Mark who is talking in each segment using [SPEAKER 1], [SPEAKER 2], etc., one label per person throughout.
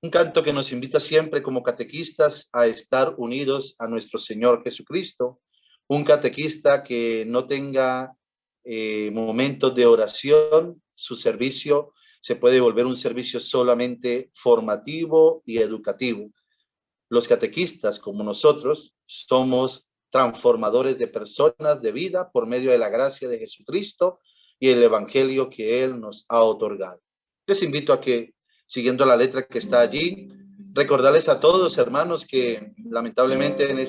[SPEAKER 1] Un canto que nos invita siempre como catequistas a estar unidos a nuestro Señor Jesucristo. Un catequista que no tenga momentos de oración, su servicio se puede volver un servicio solamente formativo y educativo. Los catequistas, como nosotros, somos transformadores de personas de vida por medio de la gracia de Jesucristo y el evangelio que Él nos ha otorgado. Les invito a que, siguiendo la letra que está allí, recordarles a todos, hermanos, que lamentablemente en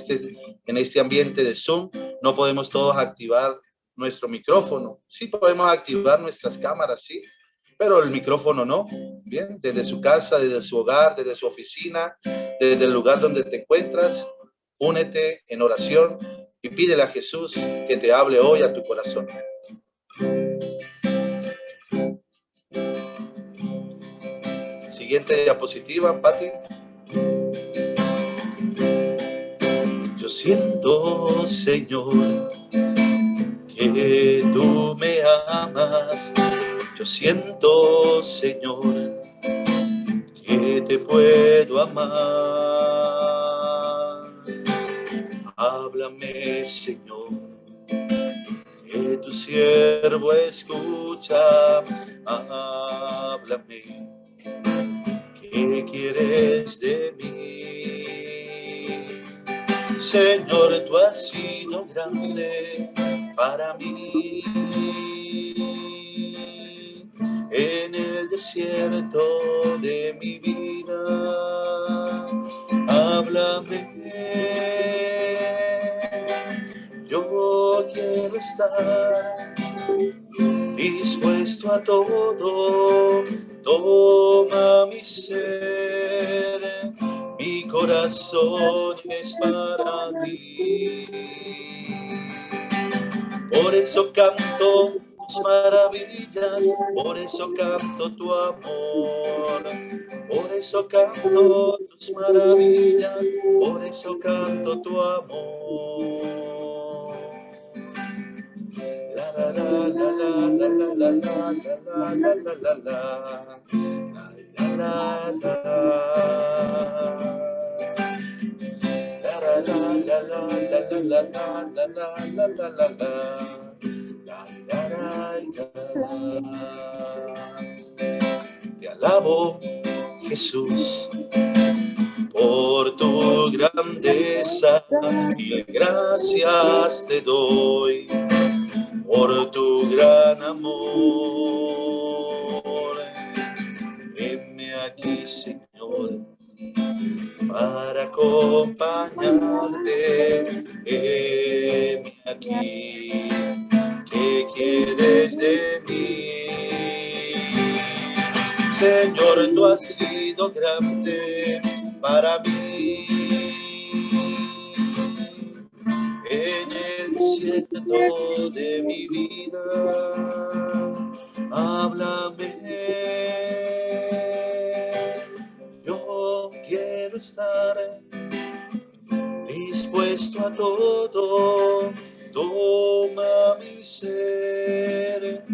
[SPEAKER 1] este ambiente de Zoom no podemos todos activar nuestro micrófono. Sí podemos activar nuestras cámaras, sí, pero el micrófono no. Bien, desde su casa, desde su hogar, desde su oficina, desde el lugar donde te encuentras, únete en oración y pídele a Jesús que te hable hoy a tu corazón. Siguiente diapositiva, Pati. Yo siento, Señor, que tú me amas. Yo siento, Señor, que te puedo amar. Háblame, Señor, que tu siervo escucha. Háblame, ¿qué quieres de mí? Señor, tú has sido grande para mí. En el desierto de mi vida, háblame. Yo quiero estar dispuesto a todo. Toma mi ser, mi corazón es para ti. Por eso canto tus maravillas, por eso canto tu amor, por eso canto tus maravillas, por eso canto tu amor. La la la la la la la la la la la la la la Te alabo, Jesús, por tu grandeza, y gracias te doy por tu gran amor. Venme aquí, Señor, para acompañarte. Venme aquí, ¿qué quieres de mí? Señor, tú has sido grande para mí. En el desierto de mi vida, háblame. Yo quiero estar dispuesto a todo. Toma mi ser,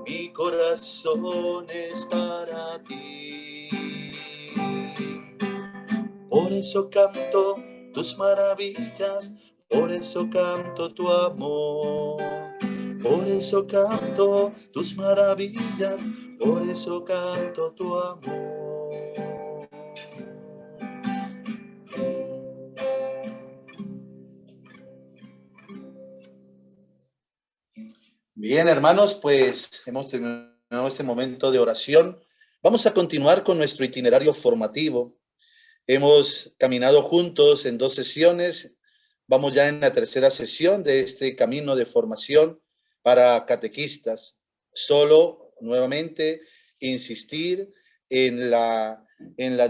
[SPEAKER 1] mi corazón es para ti. Por eso canto tus maravillas, por eso canto tu amor. Por eso canto tus maravillas, por eso canto tu amor. Bien, hermanos, pues hemos terminado este momento de oración. Vamos a continuar con nuestro itinerario formativo. Hemos caminado juntos en 2 sesiones. Vamos ya en la 3ª sesión de este camino de formación para catequistas. Solo, nuevamente, insistir en la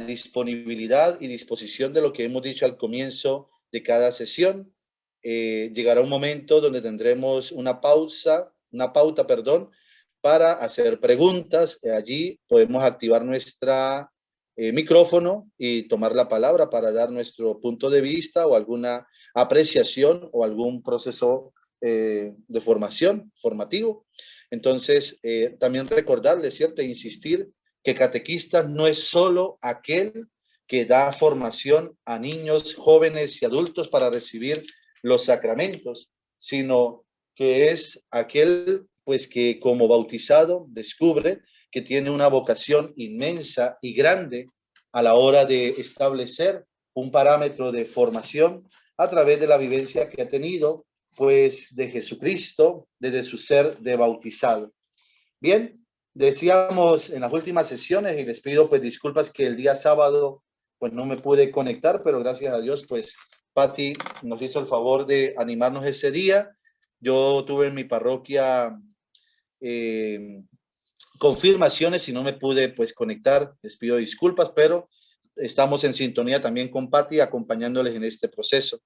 [SPEAKER 1] disponibilidad y disposición de lo que hemos dicho al comienzo de cada sesión. Llegará un momento donde tendremos una pauta, para hacer preguntas. Allí podemos activar nuestra micrófono y tomar la palabra para dar nuestro punto de vista o alguna apreciación o algún proceso de formación, formativo. Entonces, también recordarles, ¿cierto? E insistir que catequista no es solo aquel que da formación a niños, jóvenes y adultos para recibir los sacramentos, sino que es aquel pues que como bautizado descubre que tiene una vocación inmensa y grande a la hora de establecer un parámetro de formación a través de la vivencia que ha tenido pues de Jesucristo desde su ser de bautizado. Bien, decíamos en las últimas sesiones, y les pido pues disculpas que el día sábado pues no me pude conectar, pero gracias a Dios pues Patti nos hizo el favor de animarnos ese día. Yo tuve en mi parroquia eh, confirmaciones y no me pude pues conectar, les pido disculpas, pero estamos en sintonía también con Patti acompañándoles en este proceso.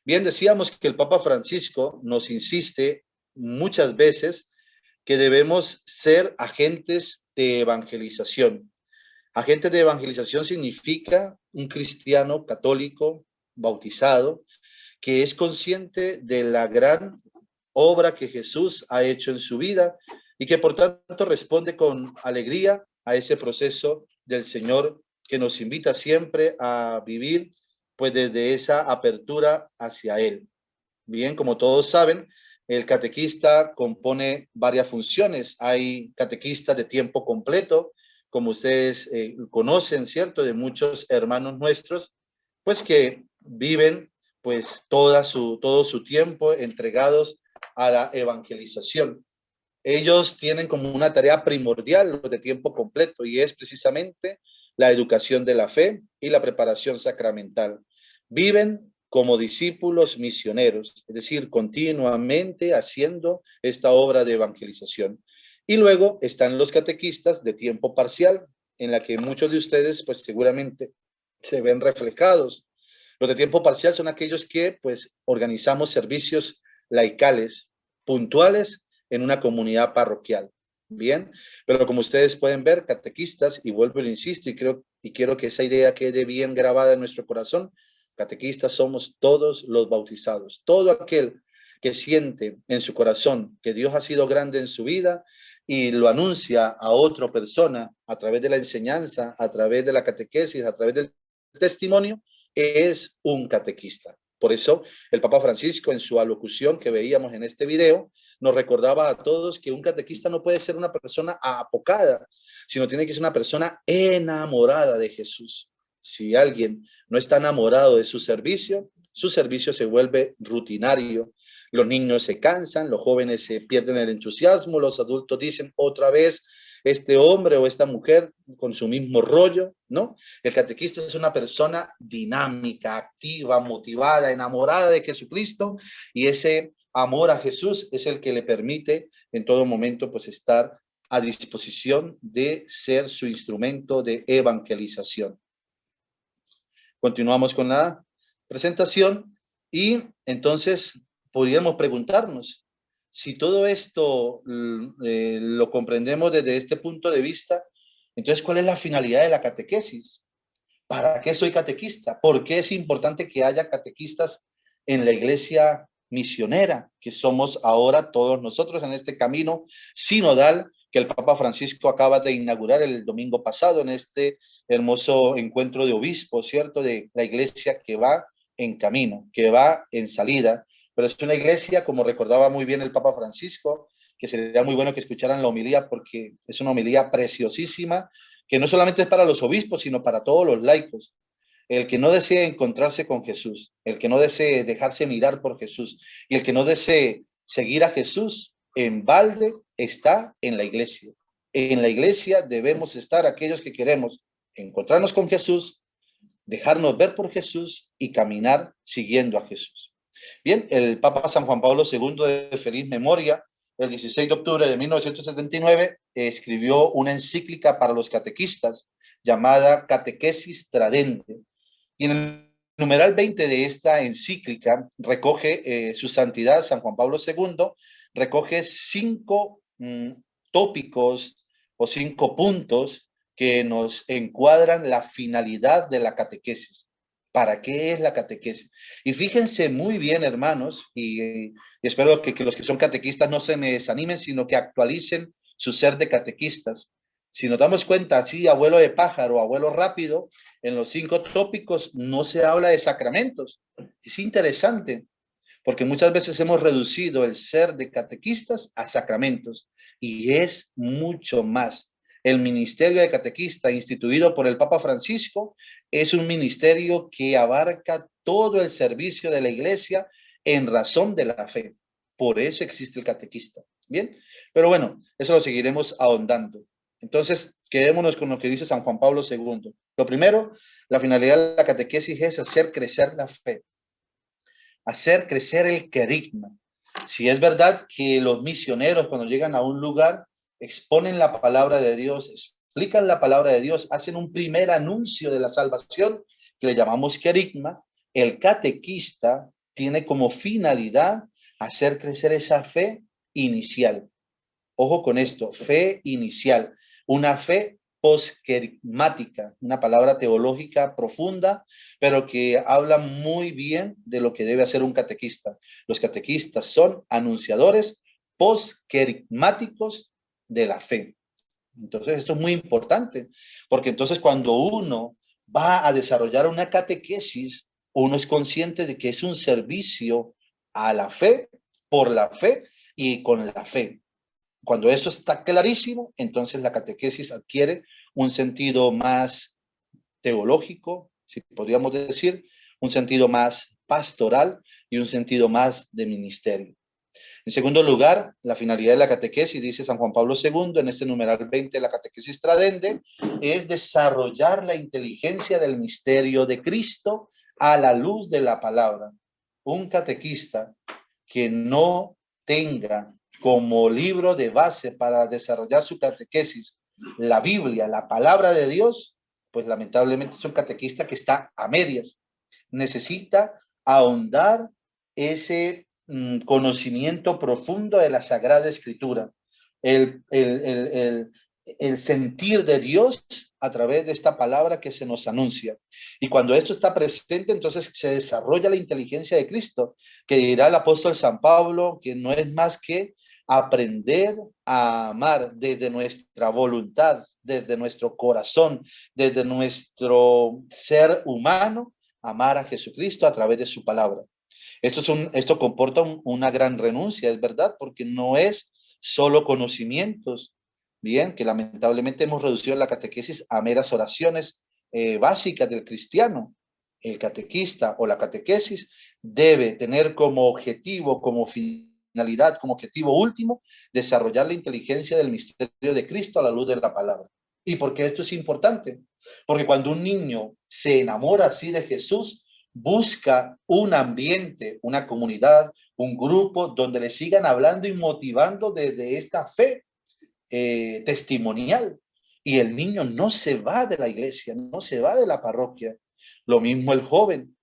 [SPEAKER 1] Bien, decíamos que el Papa Francisco nos insiste muchas veces que debemos ser agentes de evangelización. Agentes de evangelización significa un cristiano católico bautizado que es consciente de la gran obra que Jesús ha hecho en su vida y que por tanto responde con alegría a ese proceso del Señor que nos invita siempre a vivir pues desde esa apertura hacia Él. Bien, como todos saben, el catequista compone varias funciones. Hay catequistas de tiempo completo, como ustedes conocen, ¿cierto? De muchos hermanos nuestros, pues que viven pues todo su tiempo entregados a la evangelización. Ellos tienen como una tarea primordial los de tiempo completo y es precisamente la educación de la fe y la preparación sacramental. Viven como discípulos misioneros, es decir, continuamente haciendo esta obra de evangelización. Y luego están los catequistas de tiempo parcial, en la que muchos de ustedes pues seguramente se ven reflejados. Los de tiempo parcial son aquellos que pues organizamos servicios laicales puntuales en una comunidad parroquial. Bien, pero como ustedes pueden ver, catequistas, y vuelvo y lo insisto, y quiero que esa idea quede bien grabada en nuestro corazón, catequistas somos todos los bautizados, todo aquel que siente en su corazón que Dios ha sido grande en su vida y lo anuncia a otra persona a través de la enseñanza, a través de la catequesis, a través del testimonio, es un catequista. Por eso el Papa Francisco en su alocución que veíamos en este video nos recordaba a todos que un catequista no puede ser una persona apocada, sino tiene que ser una persona enamorada de Jesús. Si alguien no está enamorado de su servicio se vuelve rutinario. Los niños se cansan, los jóvenes se pierden el entusiasmo, los adultos dicen otra vez este hombre o esta mujer con su mismo rollo, ¿no? El catequista es una persona dinámica, activa, motivada, enamorada de Jesucristo y ese amor a Jesús es el que le permite en todo momento pues estar a disposición de ser su instrumento de evangelización. Continuamos con la presentación y entonces podríamos preguntarnos si todo esto lo comprendemos desde este punto de vista, entonces ¿cuál es la finalidad de la catequesis? ¿Para qué soy catequista? ¿Por qué es importante que haya catequistas en la iglesia misionera, que somos ahora todos nosotros en este camino sinodal que el Papa Francisco acaba de inaugurar el domingo pasado en este hermoso encuentro de obispos, ¿cierto? De la iglesia que va en camino, que va en salida, pero es una iglesia, como recordaba muy bien el Papa Francisco, que sería muy bueno que escucharan la homilía porque es una homilía preciosísima, que no solamente es para los obispos, sino para todos los laicos. El que no desee encontrarse con Jesús, el que no desee dejarse mirar por Jesús y el que no desee seguir a Jesús, en balde está en la iglesia. En la iglesia debemos estar aquellos que queremos encontrarnos con Jesús, dejarnos ver por Jesús y caminar siguiendo a Jesús. Bien, el Papa San Juan Pablo II de feliz memoria, el 16 de octubre de 1979, escribió una encíclica para los catequistas llamada Catequesis Tradente. Y en el numeral 20 de esta encíclica recoge su santidad San Juan Pablo II, recoge 5 tópicos o 5 puntos que nos encuadran la finalidad de la catequesis. ¿Para qué es la catequesis? Y fíjense muy bien, hermanos, y espero que los que son catequistas no se me desanimen, sino que actualicen su ser de catequistas. Si nos damos cuenta, así, abuelo de pájaro, abuelo rápido, en los 5 tópicos no se habla de sacramentos. Es interesante, porque muchas veces hemos reducido el ser de catequistas a sacramentos, y es mucho más. El ministerio de catequista instituido por el Papa Francisco es un ministerio que abarca todo el servicio de la iglesia en razón de la fe. Por eso existe el catequista. Bien, pero bueno, eso lo seguiremos ahondando. Entonces, quedémonos con lo que dice San Juan Pablo II. Lo primero, la finalidad de la catequesis es hacer crecer la fe, hacer crecer el querigma. Si es verdad que los misioneros cuando llegan a un lugar exponen la palabra de Dios, explican la palabra de Dios, hacen un primer anuncio de la salvación que le llamamos querigma, el catequista tiene como finalidad hacer crecer esa fe inicial. Ojo con esto, fe inicial, una fe posquerigmática, una palabra teológica profunda, pero que habla muy bien de lo que debe hacer un catequista. Los catequistas son anunciadores posquerigmáticos de la fe. Entonces, esto es muy importante, porque entonces cuando uno va a desarrollar una catequesis, uno es consciente de que es un servicio a la fe, por la fe y con la fe. Cuando eso está clarísimo, entonces la catequesis adquiere un sentido más teológico, si podríamos decir, un sentido más pastoral y un sentido más de ministerio. En segundo lugar, la finalidad de la catequesis, dice San Juan Pablo II en este numeral 20 de la catequesis Tradende, es desarrollar la inteligencia del misterio de Cristo a la luz de la palabra. Un catequista que no tenga como libro de base para desarrollar su catequesis la Biblia, la palabra de Dios, pues lamentablemente es un catequista que está a medias. Necesita ahondar ese conocimiento profundo de la Sagrada Escritura, el sentir de Dios a través de esta palabra que se nos anuncia. Y cuando esto está presente, entonces se desarrolla la inteligencia de Cristo, que dirá el apóstol San Pablo, que no es más que aprender a amar desde nuestra voluntad, desde nuestro corazón, desde nuestro ser humano, amar a Jesucristo a través de su palabra. Esto comporta una gran renuncia, es verdad, porque no es solo conocimientos, bien, que lamentablemente hemos reducido la catequesis a meras oraciones básicas del cristiano. El catequista o la catequesis debe tener como objetivo, como finalidad, como objetivo último, desarrollar la inteligencia del misterio de Cristo a la luz de la palabra. ¿Y por qué esto es importante? Porque cuando un niño se enamora así de Jesús, busca un ambiente, una comunidad, un grupo donde le sigan hablando y motivando desde esta fe testimonial. Y el niño no se va de la iglesia, no se va de la parroquia. Lo mismo el joven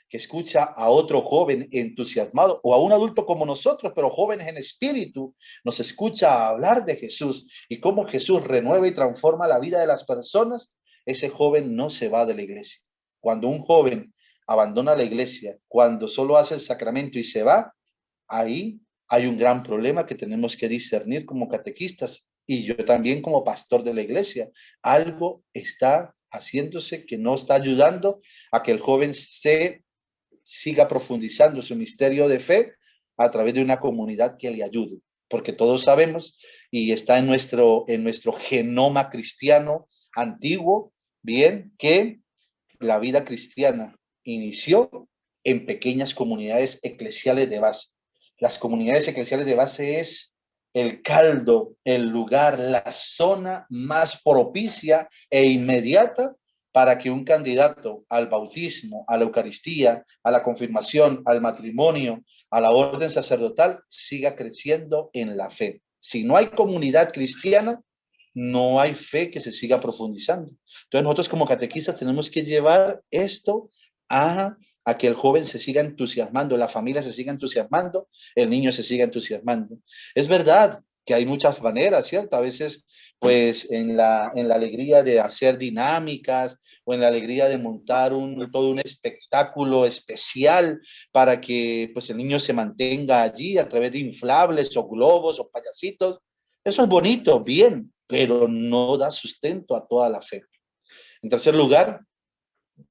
[SPEAKER 1] que escucha a otro joven entusiasmado o a un adulto como nosotros, pero jóvenes en espíritu, nos escucha hablar de Jesús y cómo Jesús renueva y transforma la vida de las personas, ese joven no se va de la iglesia. Cuando un joven abandona la iglesia, cuando solo hace el sacramento y se va, ahí hay un gran problema que tenemos que discernir como catequistas y yo también como pastor de la iglesia. Algo está haciéndose que no está ayudando a que el joven se siga profundizando su misterio de fe a través de una comunidad que le ayude, porque todos sabemos y está en nuestro genoma cristiano antiguo, bien, que la vida cristiana inició en pequeñas comunidades eclesiales de base. Las comunidades eclesiales de base es el caldo, el lugar, la zona más propicia e inmediata para que un candidato al bautismo, a la Eucaristía, a la confirmación, al matrimonio, a la orden sacerdotal, siga creciendo en la fe. Si no hay comunidad cristiana, no hay fe que se siga profundizando. Entonces nosotros como catequistas tenemos que llevar esto a que el joven se siga entusiasmando, la familia se siga entusiasmando, el niño se siga entusiasmando. Es verdad que hay muchas maneras, ¿cierto? A veces, pues, en la alegría de hacer dinámicas o en la alegría de montar todo un espectáculo especial para que, pues, el niño se mantenga allí a través de inflables o globos o payasitos. Eso es bonito, bien, pero no da sustento a toda la fe. En tercer lugar,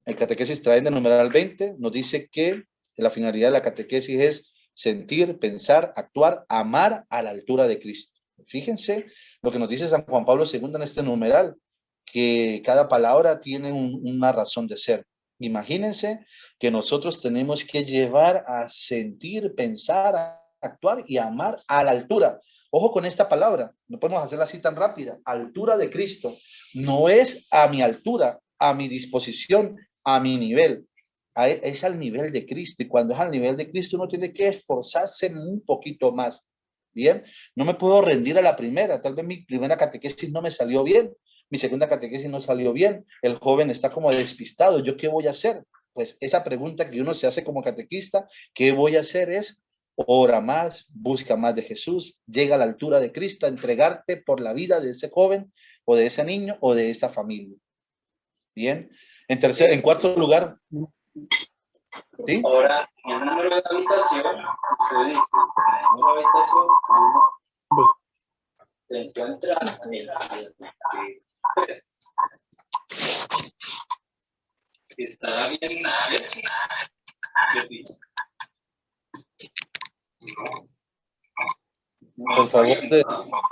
[SPEAKER 1] el catequesis trae de numeral 20, nos dice que la finalidad de la catequesis es sentir, pensar, actuar, amar a la altura de Cristo. Fíjense lo que nos dice San Juan Pablo II en este numeral, que cada palabra tiene una razón de ser. Imagínense que nosotros tenemos que llevar a sentir, pensar, a actuar y amar a la altura. Ojo con esta palabra, no podemos hacerla así tan rápida. Altura de Cristo no es a mi altura, a mi disposición, a mi nivel. Es al nivel de Cristo, y cuando es al nivel de Cristo uno tiene que esforzarse un poquito más. Bien, no me puedo rendir a la primera. Tal vez mi primera catequesis no me salió bien, mi segunda catequesis no salió bien, el joven está como despistado. ¿Yo qué voy a hacer? Pues esa pregunta que uno se hace como catequista, ¿qué voy a hacer? Es ora más, busca más de Jesús, llega a la altura de Cristo, a entregarte por la vida de ese joven o de ese niño o de esa familia. Bien. En cuarto lugar, ¿sí?
[SPEAKER 2] Ahora, el número de habitación, usted dice, el número de habitación se encuentra en la 23. ¿Estará bien?
[SPEAKER 1] Por favor,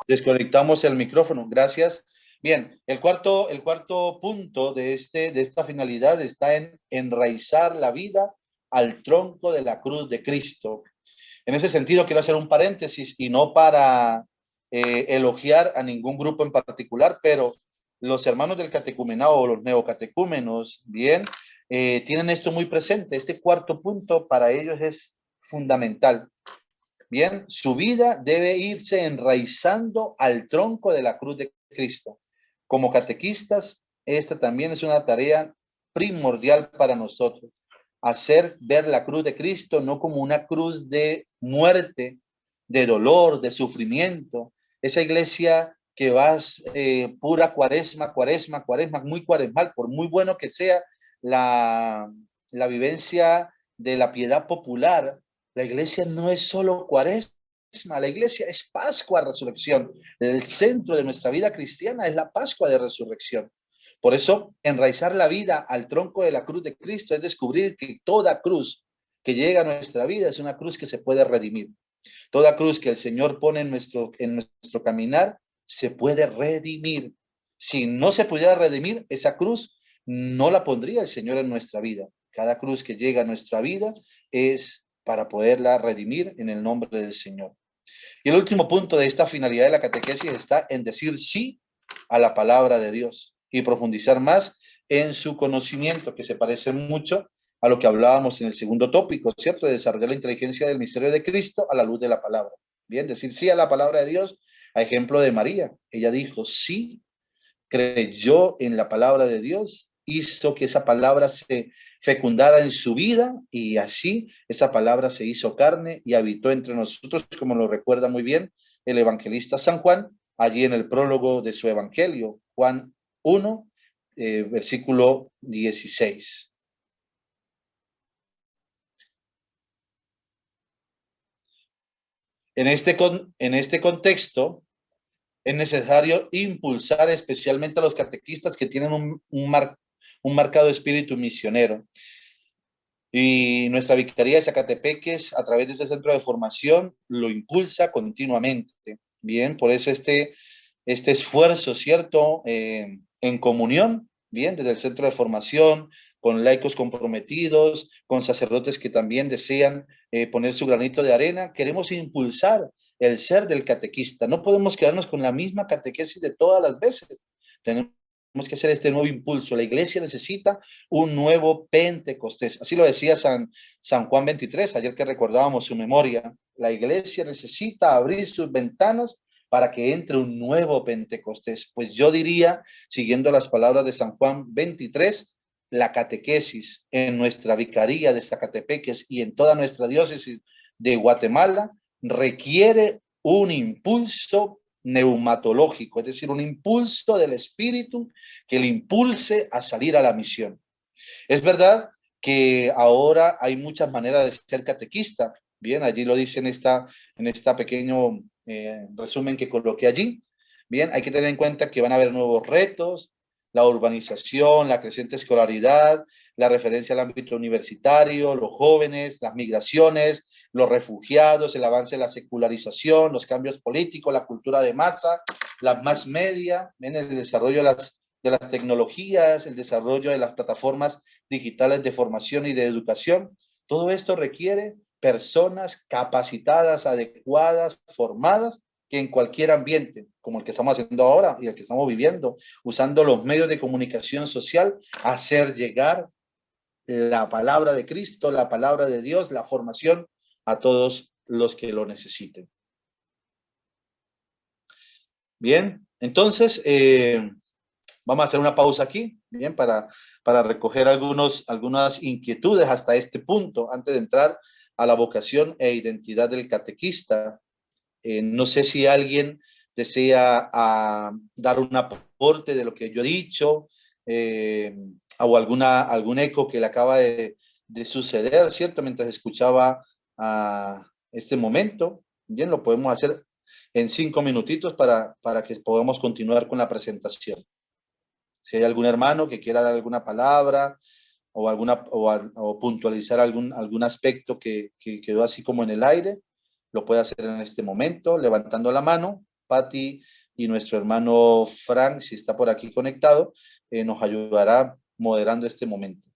[SPEAKER 1] desconectamos el micrófono. Gracias. Bien, el cuarto punto de esta finalidad está en enraizar la vida al tronco de la cruz de Cristo. En ese sentido, quiero hacer un paréntesis y no para elogiar a ningún grupo en particular, pero los hermanos del catecumenado o los neocatecúmenos, bien, tienen esto muy presente. Este cuarto punto para ellos es fundamental. Bien, su vida debe irse enraizando al tronco de la cruz de Cristo. Como catequistas, esta también es una tarea primordial para nosotros. Hacer ver la cruz de Cristo no como una cruz de muerte, de dolor, de sufrimiento. Esa iglesia que vas pura cuaresma, cuaresma, cuaresma, muy cuaresmal, por muy bueno que sea la vivencia de la piedad popular, la iglesia no es solo cuaresma, la iglesia es Pascua, resurrección. El centro de nuestra vida cristiana es la Pascua de resurrección. Por eso, enraizar la vida al tronco de la cruz de Cristo es descubrir que toda cruz que llega a nuestra vida es una cruz que se puede redimir. Toda cruz que el Señor pone en nuestro caminar se puede redimir. Si no se pudiera redimir, esa cruz no la pondría el Señor en nuestra vida. Cada cruz que llega a nuestra vida es para poderla redimir en el nombre del Señor. Y el último punto de esta finalidad de la catequesis está en decir sí a la palabra de Dios y profundizar más en su conocimiento, que se parece mucho a lo que hablábamos en el segundo tópico, ¿cierto? De desarrollar la inteligencia del misterio de Cristo a la luz de la palabra. Bien, decir sí a la palabra de Dios, a ejemplo de María. Ella dijo sí, creyó en la palabra de Dios, hizo que esa palabra se fecundara en su vida y así esa palabra se hizo carne y habitó entre nosotros, como lo recuerda muy bien el evangelista San Juan, allí en el prólogo de su evangelio, Juan 1, versículo 16. En este contexto, es necesario impulsar especialmente a los catequistas que tienen un marcado espíritu misionero. Y nuestra Vicaría de Zacatepeques, a través de este centro de formación, lo impulsa continuamente. Bien, por eso este esfuerzo, ¿cierto? En comunión, bien, desde el centro de formación, con laicos comprometidos, con sacerdotes que también desean poner su granito de arena, queremos impulsar el ser del catequista. No podemos quedarnos con la misma catequesis de todas las veces. Tenemos que hacer este nuevo impulso. La iglesia necesita un nuevo Pentecostés. Así lo decía San Juan 23, ayer que recordábamos su memoria. La iglesia necesita abrir sus ventanas para que entre un nuevo Pentecostés. Pues yo diría, siguiendo las palabras de San Juan 23, la catequesis en nuestra vicaría de Zacatepeques y en toda nuestra diócesis de Guatemala requiere un impulso neumatológico, es decir, un impulso del espíritu que le impulse a salir a la misión. Es verdad que ahora hay muchas maneras de ser catequista. Bien, allí lo dice en esta pequeño resumen que coloqué allí. Bien, hay que tener en cuenta que van a haber nuevos retos, la urbanización, la creciente escolaridad, la referencia al ámbito universitario, los jóvenes, las migraciones, los refugiados, el avance de la secularización, los cambios políticos, la cultura de masa, la más media, bien, el desarrollo de las tecnologías, el desarrollo de las plataformas digitales de formación y de educación. Todo esto requiere personas capacitadas, adecuadas, formadas, que en cualquier ambiente, como el que estamos haciendo ahora y el que estamos viviendo, usando los medios de comunicación social, hacer llegar la palabra de Cristo, la palabra de Dios, la formación a todos los que lo necesiten. Bien, entonces vamos a hacer una pausa aquí, bien, para recoger algunas inquietudes hasta este punto, antes de entrar a la vocación e identidad del catequista. No sé si alguien desea dar un aporte de lo que yo he dicho, o algún eco que le acaba de suceder, ¿cierto? Mientras escuchaba este momento. Bien, lo podemos hacer en 5 minutitos para que podamos continuar con la presentación. Si hay algún hermano que quiera dar alguna palabra o puntualizar algún aspecto que quedó así como en el aire, lo puede hacer en este momento, levantando la mano. Patti y nuestro hermano Frank, si está por aquí conectado, nos ayudará moderando este momento.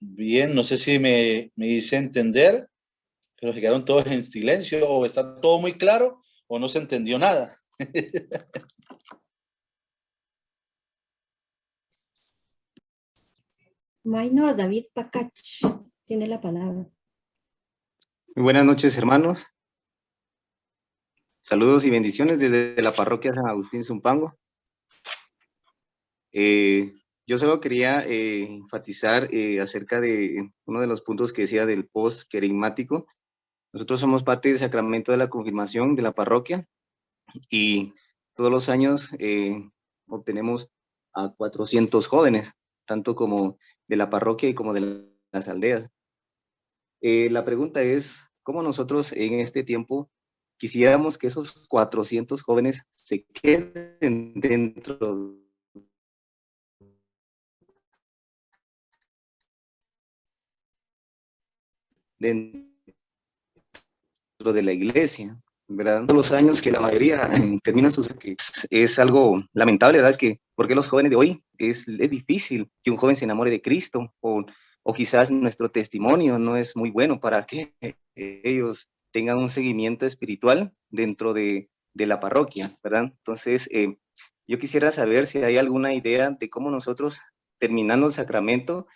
[SPEAKER 1] Bien, no sé si me hice entender, pero se quedaron todos en silencio, o está todo muy claro, o no se entendió nada.
[SPEAKER 3] Maynor David Pacach tiene la palabra.
[SPEAKER 4] Muy buenas noches, hermanos. Saludos y bendiciones desde la parroquia San Agustín Zumpango. Yo solo quería enfatizar acerca de uno de los puntos que decía del post-querigmático. Nosotros somos parte del sacramento de la confirmación de la parroquia y todos los años obtenemos a 400 jóvenes, tanto como de la parroquia y como de las aldeas. La pregunta es, ¿cómo nosotros en este tiempo quisiéramos que esos 400 jóvenes se queden dentro de la iglesia, ¿verdad? Todos los años que la mayoría termina sus... Es algo lamentable, ¿verdad? Porque los jóvenes de hoy es difícil que un joven se enamore de Cristo, o quizás nuestro testimonio no es muy bueno para que ellos tengan un seguimiento espiritual dentro de la parroquia, ¿verdad? Entonces, yo quisiera saber si hay alguna idea de cómo nosotros, terminando el sacramento,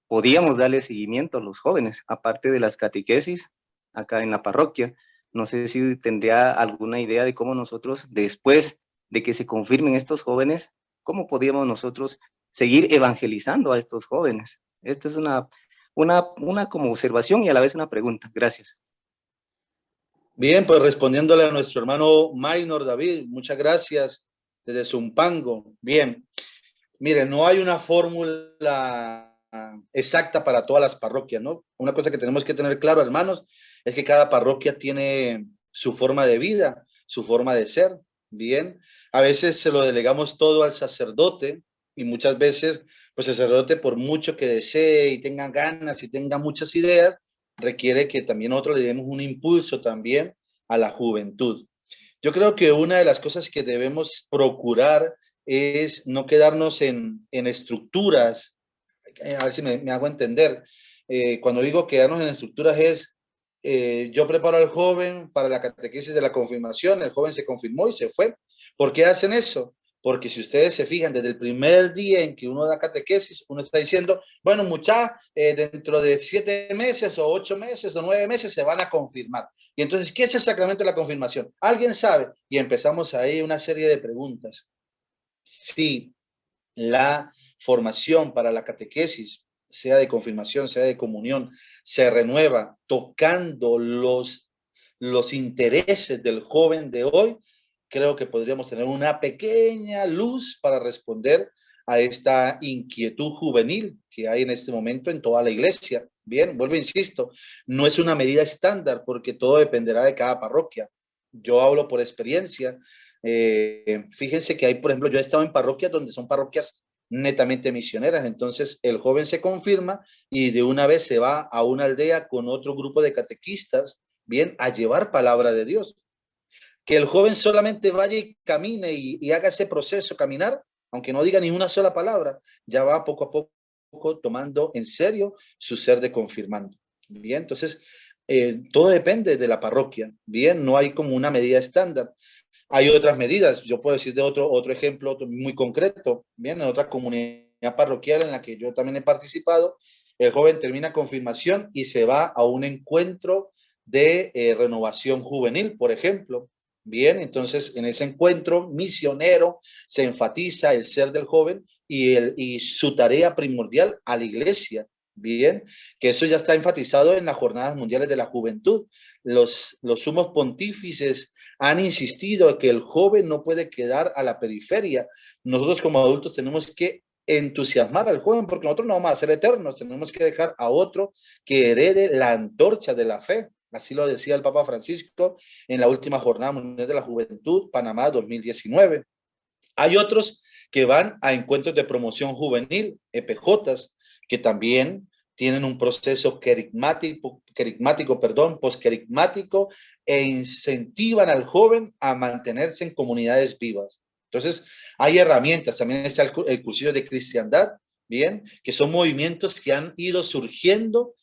[SPEAKER 4] podíamos darle seguimiento a los jóvenes, aparte de las catequesis acá en la parroquia. No sé si tendría alguna idea de cómo nosotros, después de que se confirmen estos jóvenes, cómo podíamos nosotros seguir evangelizando a estos jóvenes. Esta es una como observación y a la vez una pregunta. Gracias.
[SPEAKER 1] Bien, pues respondiéndole a nuestro hermano Maynor David, muchas gracias desde Zumpango. Bien, miren, no hay una fórmula exacta para todas las parroquias, ¿no? Una cosa que tenemos que tener claro, hermanos, es que cada parroquia tiene su forma de vida, su forma de ser. Bien, a veces se lo delegamos todo al sacerdote, y muchas veces, pues el sacerdote, por mucho que desee y tenga ganas y tenga muchas ideas, requiere que también nosotros le demos un impulso también a la juventud. Yo creo que una de las cosas que debemos procurar es no quedarnos en estructuras. A ver si me hago entender. Cuando digo quedarnos en estructuras es, yo preparo al joven para la catequesis de la confirmación, el joven se confirmó y se fue. ¿Por qué hacen eso? Porque si ustedes se fijan, desde el primer día en que uno da catequesis, uno está diciendo, bueno, muchachos, dentro de 7 meses o 8 meses o 9 meses se van a confirmar. Y entonces, ¿qué es el sacramento de la confirmación? ¿Alguien sabe? Y empezamos ahí una serie de preguntas. Si la formación para la catequesis, sea de confirmación, sea de comunión, se renueva tocando los intereses del joven de hoy, creo que podríamos tener una pequeña luz para responder a esta inquietud juvenil que hay en este momento en toda la iglesia. Bien, vuelvo, insisto, no es una medida estándar porque todo dependerá de cada parroquia. Yo hablo por experiencia. Fíjense que hay, por ejemplo, yo he estado en parroquias donde son parroquias netamente misioneras, entonces el joven se confirma y de una vez se va a una aldea con otro grupo de catequistas, bien, a llevar palabra de Dios. Que el joven solamente vaya y camine y haga ese proceso, caminar, aunque no diga ni una sola palabra, ya va poco a poco tomando en serio su ser de confirmando. Bien, entonces todo depende de la parroquia, bien, no hay como una medida estándar. Hay otras medidas, yo puedo decir de otro ejemplo muy concreto, bien, en otra comunidad parroquial en la que yo también he participado, el joven termina confirmación y se va a un encuentro de renovación juvenil, por ejemplo. Bien, entonces en ese encuentro misionero se enfatiza el ser del joven y su tarea primordial a la iglesia. Bien, que eso ya está enfatizado en las Jornadas Mundiales de la Juventud. Los sumos pontífices han insistido en que el joven no puede quedar a la periferia. Nosotros como adultos tenemos que entusiasmar al joven porque nosotros no vamos a ser eternos, tenemos que dejar a otro que herede la antorcha de la fe. Así lo decía el Papa Francisco en la última Jornada Mundial de la Juventud, Panamá 2019. Hay otros que van a encuentros de promoción juvenil, EPJs, que también tienen un proceso posquerigmático e incentivan al joven a mantenerse en comunidades vivas. Entonces, hay herramientas, también está el cursillo de cristiandad, bien, que son movimientos que han ido surgiendo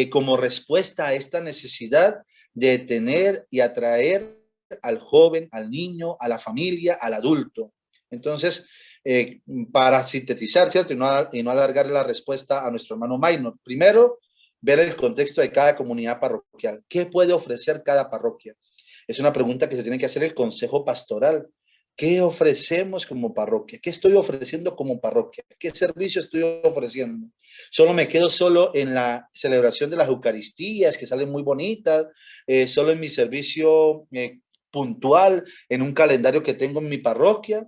[SPEAKER 1] como respuesta a esta necesidad de tener y atraer al joven, al niño, a la familia, al adulto. Entonces, para sintetizar, ¿cierto? Y no alargar la respuesta a nuestro hermano Maynor. Primero, ver el contexto de cada comunidad parroquial. ¿Qué puede ofrecer cada parroquia? Es una pregunta que se tiene que hacer el consejo pastoral. ¿Qué ofrecemos como parroquia? ¿Qué estoy ofreciendo como parroquia? ¿Qué servicio estoy ofreciendo? Solo me quedo solo en la celebración de las Eucaristías, que salen muy bonitas, solo en mi servicio puntual, en un calendario que tengo en mi parroquia.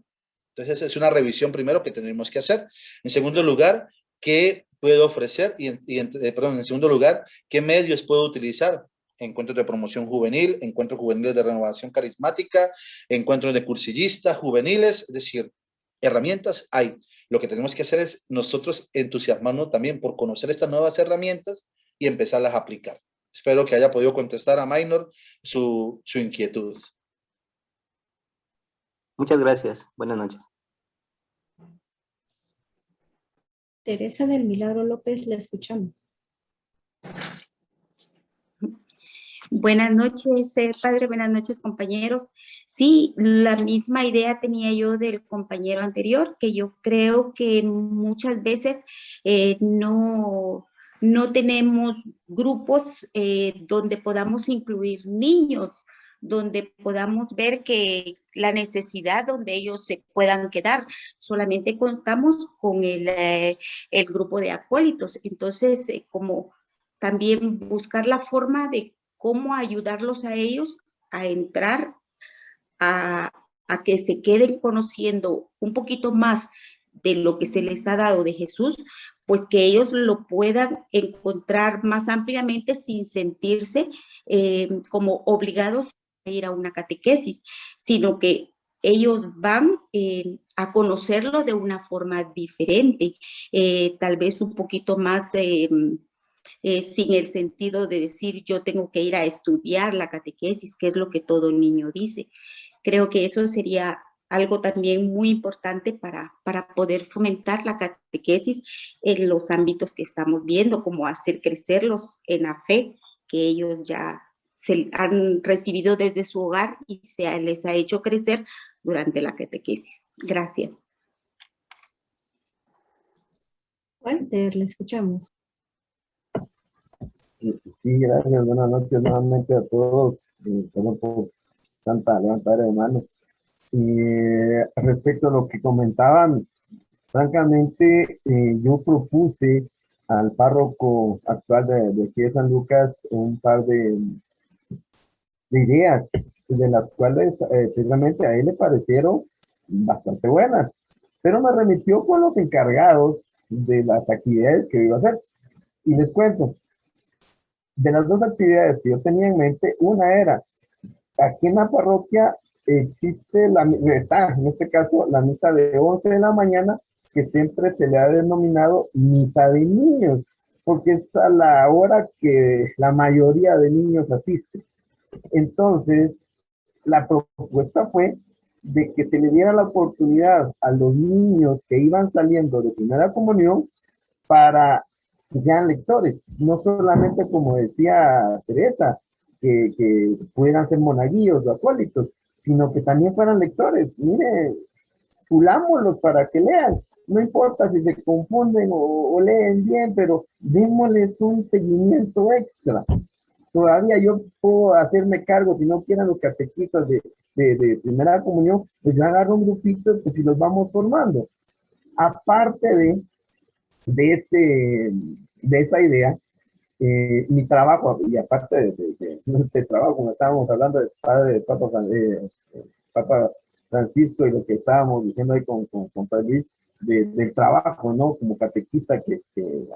[SPEAKER 1] Entonces, es una revisión primero que tendremos que hacer. En segundo lugar, ¿qué puedo ofrecer? En segundo lugar, ¿qué medios puedo utilizar? Encuentros de promoción juvenil, encuentros juveniles de renovación carismática, encuentros de cursillistas juveniles, es decir, herramientas hay. Lo que tenemos que hacer es nosotros entusiasmarnos también por conocer estas nuevas herramientas y empezarlas a aplicar. Espero que haya podido contestar a Maynor su inquietud.
[SPEAKER 4] Muchas gracias. Buenas noches.
[SPEAKER 3] Teresa del Milagro López, la escuchamos.
[SPEAKER 5] Buenas noches, padre, buenas noches, compañeros. Sí, la misma idea tenía yo del compañero anterior, que yo creo que muchas veces no tenemos grupos donde podamos incluir niños, donde podamos ver que la necesidad donde ellos se puedan quedar. Solamente contamos con el grupo de acólitos. Entonces, como también buscar la forma de cómo ayudarlos a ellos a entrar, a que se queden conociendo un poquito más de lo que se les ha dado de Jesús, pues que ellos lo puedan encontrar más ampliamente sin sentirse como obligados a ir a una catequesis, sino que ellos van a conocerlo de una forma diferente, tal vez un poquito más sin el sentido de decir yo tengo que ir a estudiar la catequesis, que es lo que todo niño dice. Creo que eso sería algo también muy importante para poder fomentar la catequesis en los ámbitos que estamos viendo, como hacer crecerlos en la fe, que ellos ya se han recibido desde su hogar y les ha hecho crecer durante la catequesis. Gracias.
[SPEAKER 3] Walter, le escuchamos.
[SPEAKER 6] Sí, gracias. Buenas noches nuevamente a todos. Perdón por tanta levantada de manos. Y respecto a lo que comentaban, francamente, yo propuse al párroco actual de aquí de San Lucas un par de ideas, de las cuales precisamente a él le parecieron bastante buenas, pero me remitió con los encargados de las actividades que iba a hacer. Y les cuento, de las dos actividades que yo tenía en mente, una era, aquí en la parroquia existe está en este caso la misa de 11 de la mañana, que siempre se le ha denominado misa de niños, porque es a la hora que la mayoría de niños asiste. Entonces, la propuesta fue de que se le diera la oportunidad a los niños que iban saliendo de primera comunión para que sean lectores, no solamente como decía Teresa, que pudieran ser monaguillos o acólitos, sino que también fueran lectores. Mire, pulámoslos para que lean. No importa si se confunden o leen bien, pero démosles un seguimiento extra. Todavía yo puedo hacerme cargo, si no quieren los catequistas de primera comunión, pues yo agarro un grupito, pues si los vamos formando. Aparte de esa idea, mi trabajo, y aparte de este trabajo, como estábamos hablando del padre de Papa Francisco y lo que estábamos diciendo ahí con Padre Luis, del trabajo, ¿no? Como catequista que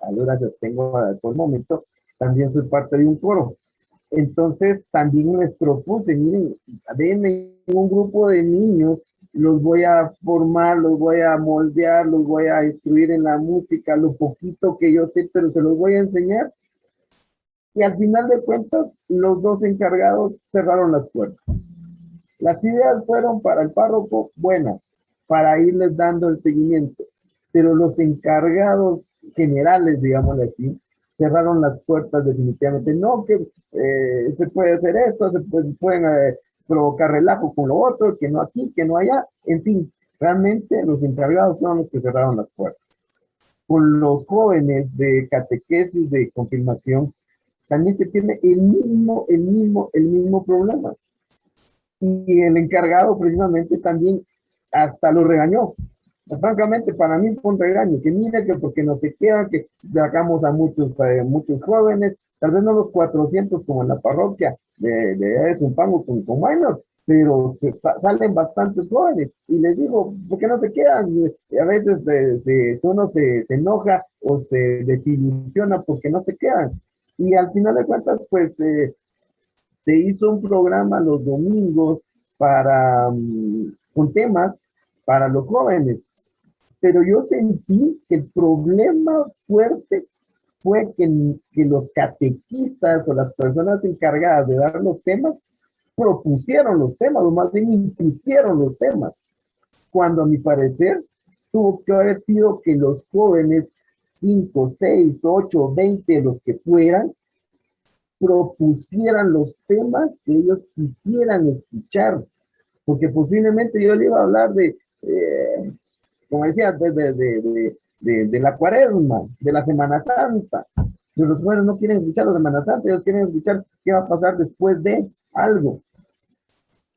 [SPEAKER 6] ahora tengo por el momento, también soy parte de un coro. Entonces, también les propuse, miren, denme un grupo de niños, los voy a formar, los voy a moldear, los voy a instruir en la música, lo poquito que yo sé, pero se los voy a enseñar. Y al final de cuentas, los dos encargados cerraron las puertas. Las ideas fueron para el párroco buenas, para irles dando el seguimiento, pero los encargados generales, digámosle así, cerraron las puertas definitivamente. No, que se puede hacer esto, pueden provocar relajo con lo otro, que no aquí, que no allá, en fin, realmente los encargados fueron los que cerraron las puertas. Con los jóvenes de catequesis, de confirmación, también se tiene el mismo problema. Y el encargado precisamente también hasta lo regañó. Francamente, para mí fue un regaño, que mire que porque no se queda, que sacamos a muchos jóvenes, tal vez no los 400 como en la parroquia de Zumpango con menos, pero salen bastantes jóvenes. Y les digo, ¿por qué no se quedan? Y a veces uno se enoja o se desilusiona porque no se quedan. Y al final de cuentas, pues se hizo un programa los domingos con temas para los jóvenes. Pero yo sentí que el problema fuerte fue que los catequistas o las personas encargadas de dar los temas propusieron los temas, o más bien impusieron los temas, cuando a mi parecer tuvo que haber sido que los jóvenes, 5, 6, 8, 20, los que fueran, propusieran los temas que ellos quisieran escuchar, porque posiblemente yo le iba a hablar como decía, de la Cuaresma, de la Semana Santa. Pero los jóvenes no quieren escuchar la Semana Santa, ellos quieren escuchar qué va a pasar después de algo.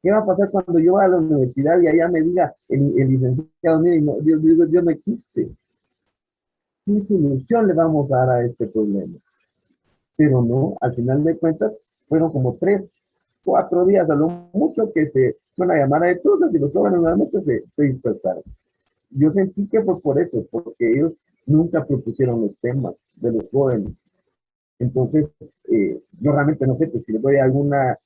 [SPEAKER 6] ¿Qué va a pasar cuando yo vaya a la universidad y allá me diga el licenciado, mire, no, Dios no existe? ¿Qué solución le vamos a dar a este problema? Pero no, al final de cuentas, fueron como 3, 4 días a lo mucho que se fue una llamada de todos y los jóvenes nuevamente se dispersaron. Yo sentí que fue por eso, porque ellos nunca propusieron los temas de los jóvenes. Entonces, yo realmente no sé, pues si les doy alguna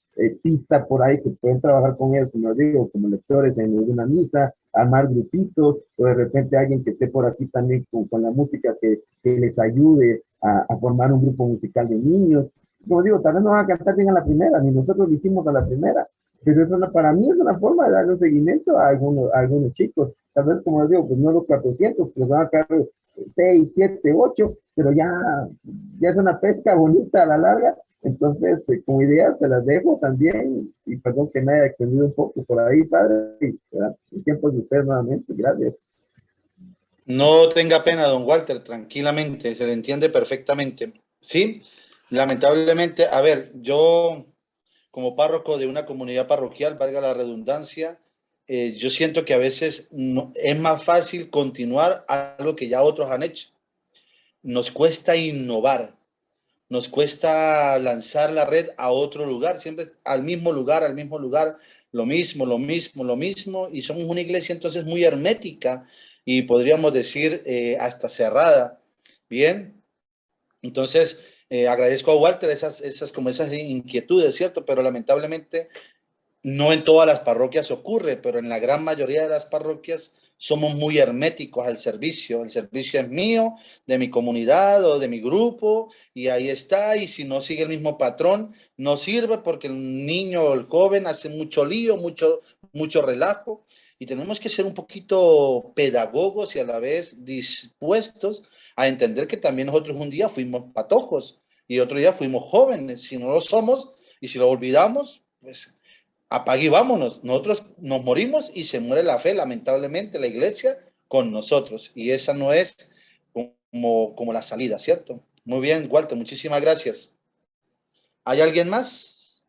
[SPEAKER 6] pista por ahí que pueden trabajar con ellos, como digo, como lectores en alguna misa, armar grupitos, o de repente alguien que esté por aquí también con la música que les ayude a formar un grupo musical de niños. Como digo, tal vez no van a cantar bien a la primera, ni nosotros lo hicimos a la primera, pero para mí es una forma de darle un seguimiento a algunos chicos. Tal vez, como les digo, pues no los 400, pero van a caer 6, 7, 8, pero ya es una pesca bonita a la larga Entonces, como ideas se las dejo también, y perdón que me haya extendido un poco por ahí, padre, y el tiempo de usted nuevamente, gracias.
[SPEAKER 1] No tenga pena, don Walter, tranquilamente, se le entiende perfectamente. Sí, lamentablemente, a ver, yo como párroco de una comunidad parroquial, valga la redundancia, yo siento que a veces es más fácil continuar algo que ya otros han hecho. Nos cuesta innovar, nos cuesta lanzar la red a otro lugar, siempre al mismo lugar, lo mismo, lo mismo, lo mismo, y somos una iglesia entonces muy hermética y podríamos decir hasta cerrada. Bien, entonces agradezco a Walter como esas inquietudes, ¿cierto? Pero lamentablemente no en todas las parroquias ocurre, pero en la gran mayoría de las parroquias somos muy herméticos al servicio. El servicio es mío, de mi comunidad o de mi grupo, y ahí está. Y si no sigue el mismo patrón, no sirve porque el niño o el joven hace mucho lío, mucho relajo. Y tenemos que ser un poquito pedagogos y a la vez dispuestos a entender que también nosotros un día fuimos patojos y otro día fuimos jóvenes. Si no lo somos y si lo olvidamos, pues apague y vámonos. Nosotros nos morimos y se muere la fe, lamentablemente, la iglesia con nosotros. Y esa no es como la salida, ¿cierto? Muy bien, Walter, muchísimas gracias. ¿Hay alguien más?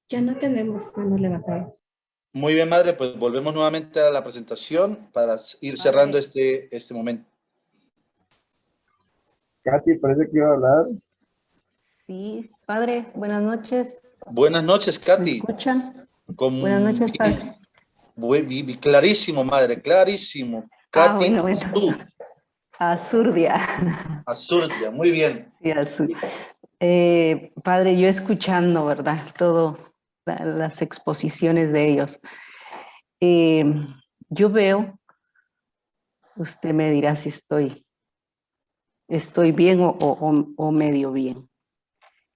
[SPEAKER 3] Ya no tenemos manos levantadas.
[SPEAKER 1] Muy bien, madre, pues volvemos nuevamente a la presentación para ir cerrando este momento.
[SPEAKER 6] Katy, parece que iba a hablar.
[SPEAKER 7] Sí, padre, buenas noches.
[SPEAKER 1] Buenas noches,
[SPEAKER 7] ¿Me
[SPEAKER 1] Katy.
[SPEAKER 7] escuchan? Buenas noches, padre.
[SPEAKER 1] Clarísimo, madre, clarísimo. Katy,
[SPEAKER 7] Bueno. Azurdia.
[SPEAKER 1] Azurdia, muy bien.
[SPEAKER 7] Sí, padre, yo escuchando, ¿verdad? Todo, las exposiciones de ellos. Yo veo, usted me dirá si estoy bien o medio bien.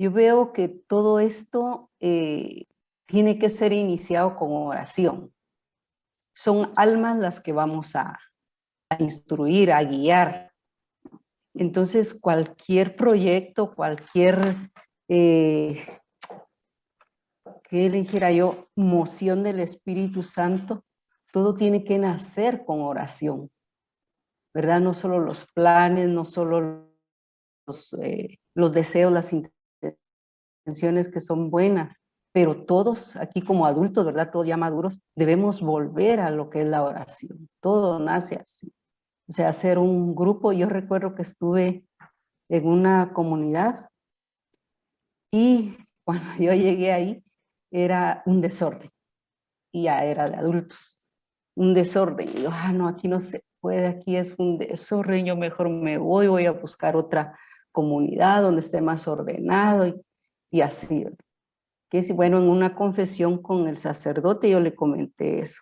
[SPEAKER 7] Yo veo que todo esto tiene que ser iniciado con oración. Son almas las que vamos a instruir, a guiar. Entonces, cualquier proyecto, ¿qué le dijera yo? Moción del Espíritu Santo, todo tiene que nacer con oración, ¿verdad? No solo los planes, no solo los deseos, las intenciones que son buenas, pero todos aquí como adultos, ¿verdad? Todos ya maduros, debemos volver a lo que es la oración. Todo nace así. O sea, hacer un grupo. Yo recuerdo que estuve en una comunidad y cuando yo llegué ahí era un desorden y ya era de adultos. Un desorden. Y yo, no, aquí no se puede, aquí es un desorden, yo mejor me voy a buscar otra comunidad donde esté más ordenado y así. Que si, bueno, en una confesión con el sacerdote yo le comenté eso.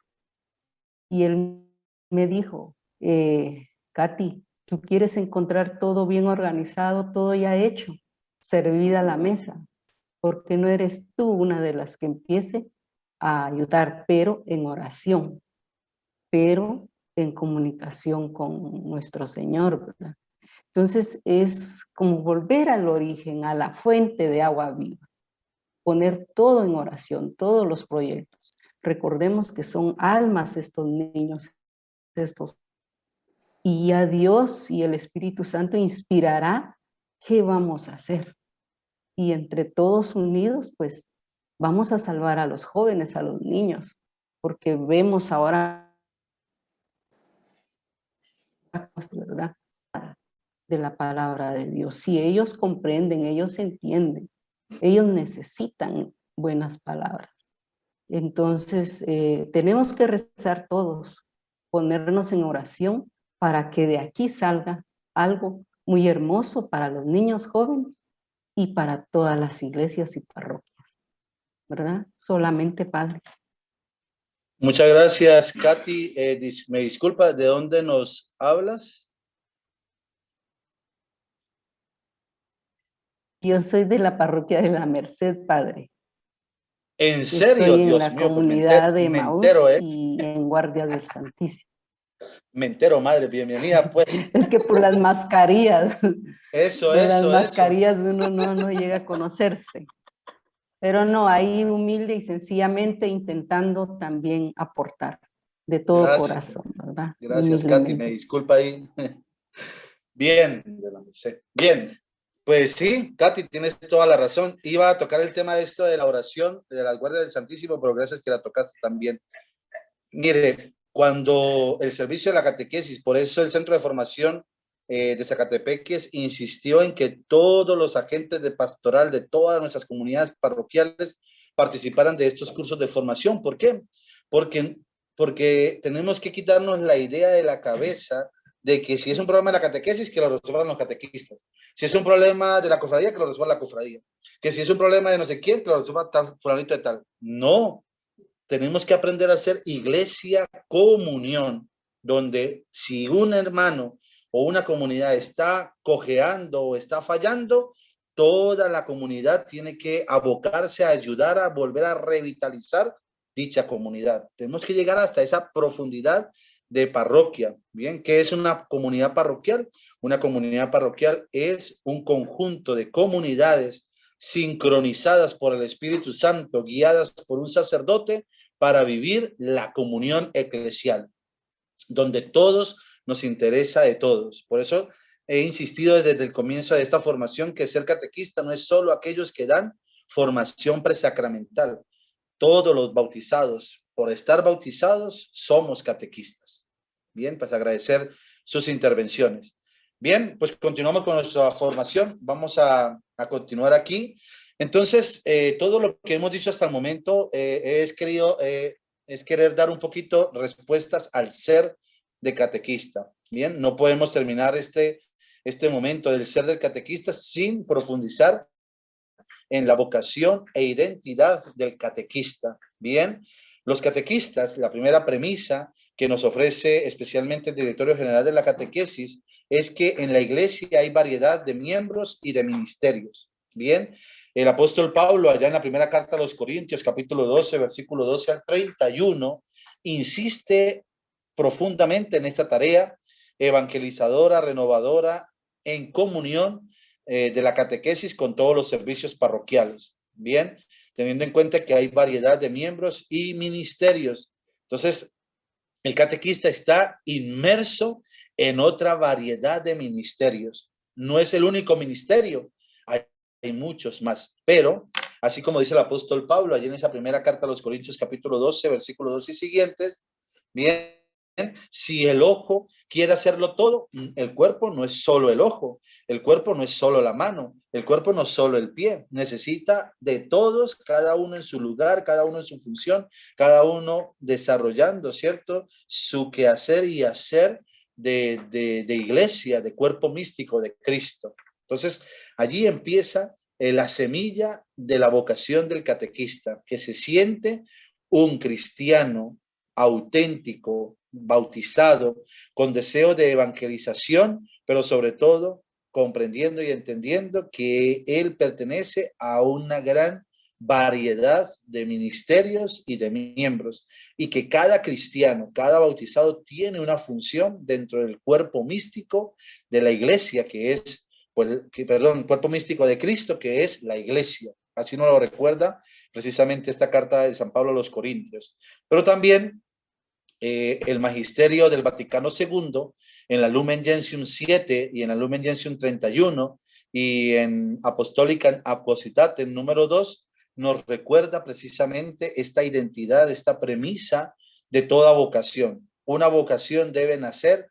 [SPEAKER 7] Y él me dijo, Katy, tú quieres encontrar todo bien organizado, todo ya hecho, servida a la mesa, porque no eres tú una de las que empiece a ayudar, pero en oración, pero en comunicación con nuestro Señor, ¿verdad? Entonces es como volver al origen, a la fuente de agua viva, poner todo en oración, todos los proyectos. Recordemos que son almas estos niños, y a Dios y el Espíritu Santo inspirará qué vamos a hacer. Y entre todos unidos, pues vamos a salvar a los jóvenes, a los niños, porque vemos ahora, ¿verdad?, de la palabra de Dios. Si ellos comprenden, ellos entienden, ellos necesitan buenas palabras. Entonces, tenemos que rezar todos, ponernos en oración para que de aquí salga algo muy hermoso para los niños jóvenes y para todas las iglesias y parroquias, ¿verdad? Solamente, Padre.
[SPEAKER 1] Muchas gracias, Katy. Me disculpa, ¿de dónde nos hablas?
[SPEAKER 7] Yo soy de la parroquia de la Merced, Padre.
[SPEAKER 1] ¿En serio?
[SPEAKER 7] Estoy en
[SPEAKER 1] Dios
[SPEAKER 7] la
[SPEAKER 1] mío, pues
[SPEAKER 7] comunidad de
[SPEAKER 1] me
[SPEAKER 7] Emaús
[SPEAKER 1] entero,
[SPEAKER 7] y en Guardia del Santísimo.
[SPEAKER 1] Me entero, madre, bienvenida, pues.
[SPEAKER 7] Es que por las mascarillas,
[SPEAKER 1] Eso,
[SPEAKER 7] por las
[SPEAKER 1] eso.
[SPEAKER 7] mascarillas uno no llega a conocerse. Pero no, ahí humilde y sencillamente intentando también aportar de todo
[SPEAKER 1] Gracias.
[SPEAKER 7] corazón, ¿verdad?
[SPEAKER 1] Gracias, Katy, me disculpa ahí. Bien, bien. Pues sí, Katy, tienes toda la razón. Iba a tocar el tema de esto de la oración, de las guardias del Santísimo, pero gracias que la tocaste también. Mire, cuando el servicio de la catequesis, por eso el Centro de Formación de Zacatepeques insistió en que todos los agentes de pastoral de todas nuestras comunidades parroquiales participaran de estos cursos de formación. ¿Por qué? Porque tenemos que quitarnos la idea de la cabeza de que si es un problema de la catequesis, que lo resuelvan los catequistas. Si es un problema de la cofradía, que lo resuelva la cofradía. Que si es un problema de no sé quién, que lo resuelva tal fulanito de tal. No. Tenemos que aprender a hacer iglesia comunión, donde si un hermano o una comunidad está cojeando o está fallando, toda la comunidad tiene que abocarse a ayudar a volver a revitalizar dicha comunidad. Tenemos que llegar hasta esa profundidad de parroquia. Bien, ¿qué es una comunidad parroquial? Una comunidad parroquial es un conjunto de comunidades sincronizadas por el Espíritu Santo, guiadas por un sacerdote para vivir la comunión eclesial, donde todos nos interesa de todos. Por eso he insistido desde el comienzo de esta formación que ser catequista no es solo aquellos que dan formación presacramental. Todos los bautizados, por estar bautizados, somos catequistas. Bien, pues agradecer sus intervenciones. Bien, pues continuamos con nuestra formación. Vamos a continuar aquí. Entonces, todo lo que hemos dicho hasta el momento es querer dar un poquito respuestas al ser de catequista. Bien, no podemos terminar este momento del ser del catequista sin profundizar en la vocación e identidad del catequista. Bien, los catequistas, la primera premisa que nos ofrece especialmente el Directorio General de la Catequesis es que en la iglesia hay variedad de miembros y de ministerios. Bien, el apóstol Pablo, allá en la primera carta a los Corintios, capítulo 12, versículo 12 al 31, insiste profundamente en esta tarea evangelizadora, renovadora, en comunión de la catequesis con todos los servicios parroquiales. Bien, teniendo en cuenta que hay variedad de miembros y ministerios. Entonces, el catequista está inmerso en otra variedad de ministerios. No es el único ministerio, hay muchos más, pero así como dice el apóstol Pablo, allí en esa primera carta a los Corintios, capítulo 12, versículo 2 y siguientes, bien, si el ojo quiere hacerlo todo, el cuerpo no es solo el ojo, el cuerpo no es solo la mano, el cuerpo no es solo el pie, necesita de todos, cada uno en su lugar, cada uno en su función, cada uno desarrollando, ¿cierto?, su quehacer y hacer de iglesia, de cuerpo místico de Cristo. Entonces, allí empieza la semilla de la vocación del catequista, que se siente un cristiano auténtico, bautizado, con deseo de evangelización, pero sobre todo comprendiendo y entendiendo que él pertenece a una gran variedad de ministerios y de miembros, y que cada cristiano, cada bautizado tiene una función dentro del cuerpo místico de la iglesia, que es, cuerpo místico de Cristo, que es la iglesia. Así nos lo recuerda precisamente esta carta de San Pablo a los Corintios. Pero también el magisterio del Vaticano II, en la Lumen Gentium 7 y en la Lumen Gentium 31 y en Apostolica Appositatem número 2, nos recuerda precisamente esta identidad, esta premisa de toda vocación. Una vocación debe nacer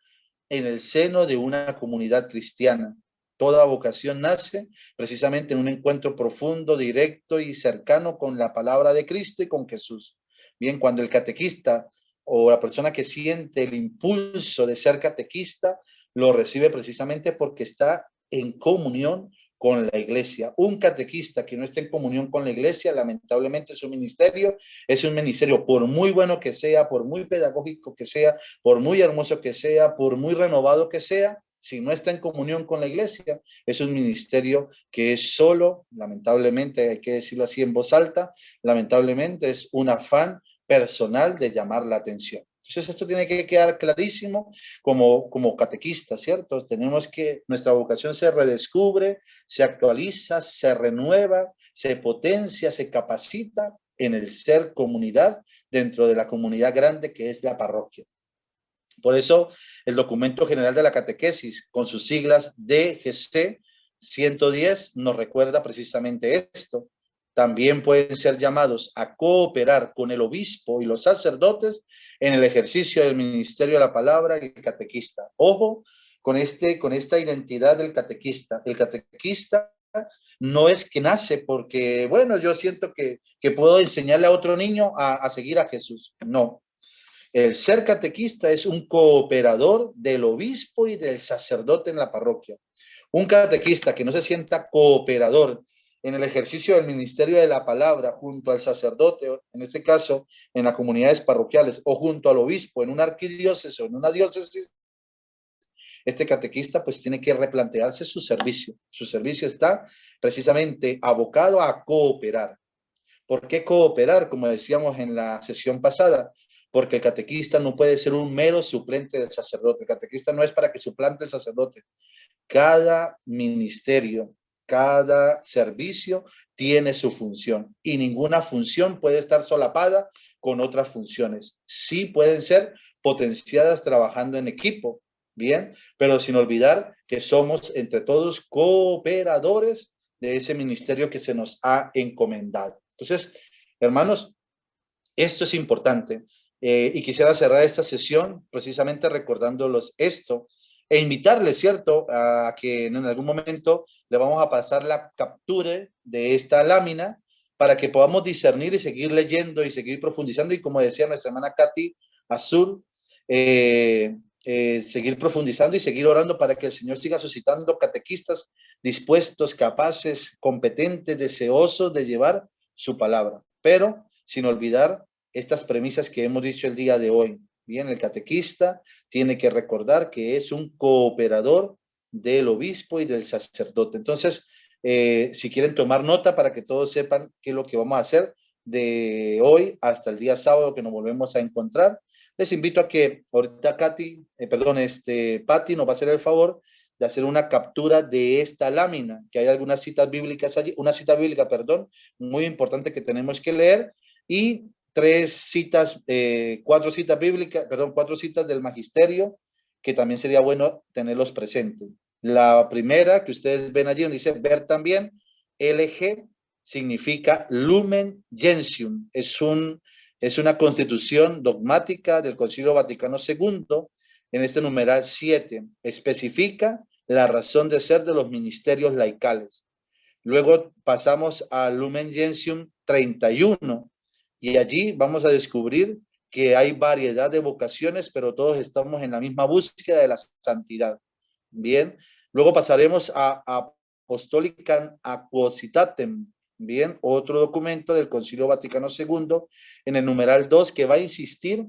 [SPEAKER 1] en el seno de una comunidad cristiana. Toda vocación nace precisamente en un encuentro profundo, directo y cercano con la palabra de Cristo y con Jesús. Bien, cuando el catequista o la persona que siente el impulso de ser catequista, lo recibe precisamente porque está en comunión con la iglesia. Un catequista que no esté en comunión con la iglesia, lamentablemente su ministerio es un ministerio, por muy bueno que sea, por muy pedagógico que sea, por muy hermoso que sea, por muy renovado que sea, si no está en comunión con la iglesia, es un ministerio que es solo, lamentablemente, hay que decirlo así en voz alta, lamentablemente es un afán personal de llamar la atención. Entonces esto tiene que quedar clarísimo como catequista, ¿cierto? Tenemos que, nuestra vocación se redescubre, se actualiza, se renueva, se potencia, se capacita en el ser comunidad dentro de la comunidad grande que es la parroquia. Por eso el documento general de la catequesis, con sus siglas DGC 110, nos recuerda precisamente esto. También pueden ser llamados a cooperar con el obispo y los sacerdotes en el ejercicio del ministerio de la palabra y el catequista. Ojo con esta identidad del catequista. El catequista no es que nace porque, bueno, yo siento que puedo enseñarle a otro niño a seguir a Jesús. No. El ser catequista es un cooperador del obispo y del sacerdote en la parroquia. Un catequista que no se sienta cooperador en el ejercicio del ministerio de la palabra junto al sacerdote, en este caso en las comunidades parroquiales, o junto al obispo en una arquidiócesis o en una diócesis, este catequista pues tiene que replantearse su servicio. Su servicio está precisamente abocado a cooperar. ¿Por qué cooperar? Como decíamos en la sesión pasada, porque el catequista no puede ser un mero suplente del sacerdote. El catequista no es para que suplante el sacerdote. Cada ministerio, cada servicio tiene su función y ninguna función puede estar solapada con otras funciones. Sí pueden ser potenciadas trabajando en equipo, bien, pero sin olvidar que somos entre todos cooperadores de ese ministerio que se nos ha encomendado. Entonces, hermanos, esto es importante y quisiera cerrar esta sesión precisamente recordándolos esto e invitarles, ¿cierto?, a que en algún momento le vamos a pasar la captura de esta lámina para que podamos discernir y seguir leyendo y seguir profundizando y como decía nuestra hermana Katy Azul, seguir profundizando y seguir orando para que el Señor siga suscitando catequistas dispuestos, capaces, competentes, deseosos de llevar su palabra, pero sin olvidar estas premisas que hemos dicho el día de hoy. Bien, el catequista tiene que recordar que es un cooperador del obispo y del sacerdote. Entonces, si quieren tomar nota para que todos sepan qué es lo que vamos a hacer de hoy hasta el día sábado que nos volvemos a encontrar, les invito a que ahorita Pati nos va a hacer el favor de hacer una captura de esta lámina, que hay algunas citas bíblicas allí, una cita bíblica, muy importante que tenemos que leer, y cuatro citas del magisterio, que también sería bueno tenerlos presentes. La primera que ustedes ven allí, donde dice ver también, LG, significa Lumen Gentium, es una constitución dogmática del Concilio Vaticano II. En este numeral 7 especifica la razón de ser de los ministerios laicales. Luego pasamos a Lumen Gentium 31 y allí vamos a descubrir que hay variedad de vocaciones, pero todos estamos en la misma búsqueda de la santidad. Bien, luego pasaremos a Apostolicam Aquositatem, bien, otro documento del Concilio Vaticano II en el numeral 2 que va a insistir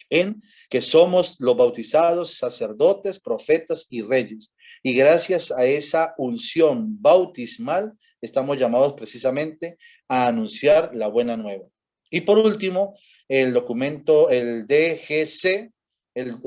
[SPEAKER 1] en que somos los bautizados, sacerdotes, profetas y reyes. Y gracias a esa unción bautismal estamos llamados precisamente a anunciar la buena nueva. Y por último, el documento, el DGC,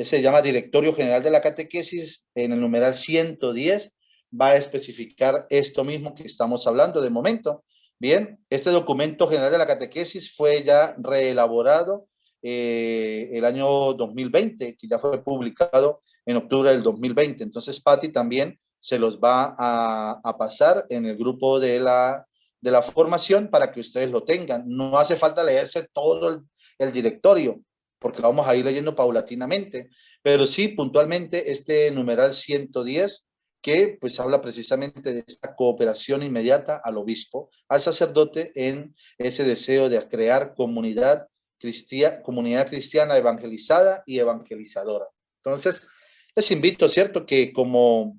[SPEAKER 1] se llama Directorio General de la Catequesis, en el numeral 110, va a especificar esto mismo que estamos hablando de momento. Bien, este documento general de la catequesis fue ya reelaborado el año 2020, que ya fue publicado en octubre del 2020. Entonces, Pati también se los va a pasar en el grupo de la formación para que ustedes lo tengan. No hace falta leerse todo el directorio, porque lo vamos a ir leyendo paulatinamente, pero sí puntualmente este numeral 110, que pues habla precisamente de esta cooperación inmediata al obispo, al sacerdote en ese deseo de crear comunidad cristiana evangelizada y evangelizadora. Entonces, les invito, ¿cierto?, que como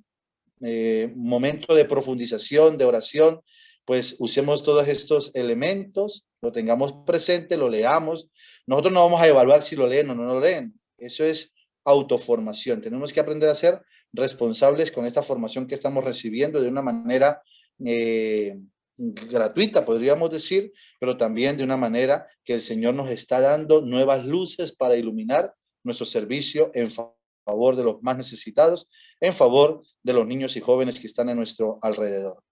[SPEAKER 1] momento de profundización, de oración, pues usemos todos estos elementos, lo tengamos presente, lo leamos. Nosotros no vamos a evaluar si lo leen o no lo leen. Eso es autoformación. Tenemos que aprender a ser responsables con esta formación que estamos recibiendo de una manera gratuita, podríamos decir, pero también de una manera que el Señor nos está dando nuevas luces para iluminar nuestro servicio en favor de los más necesitados, en favor de los niños y jóvenes que están a nuestro alrededor.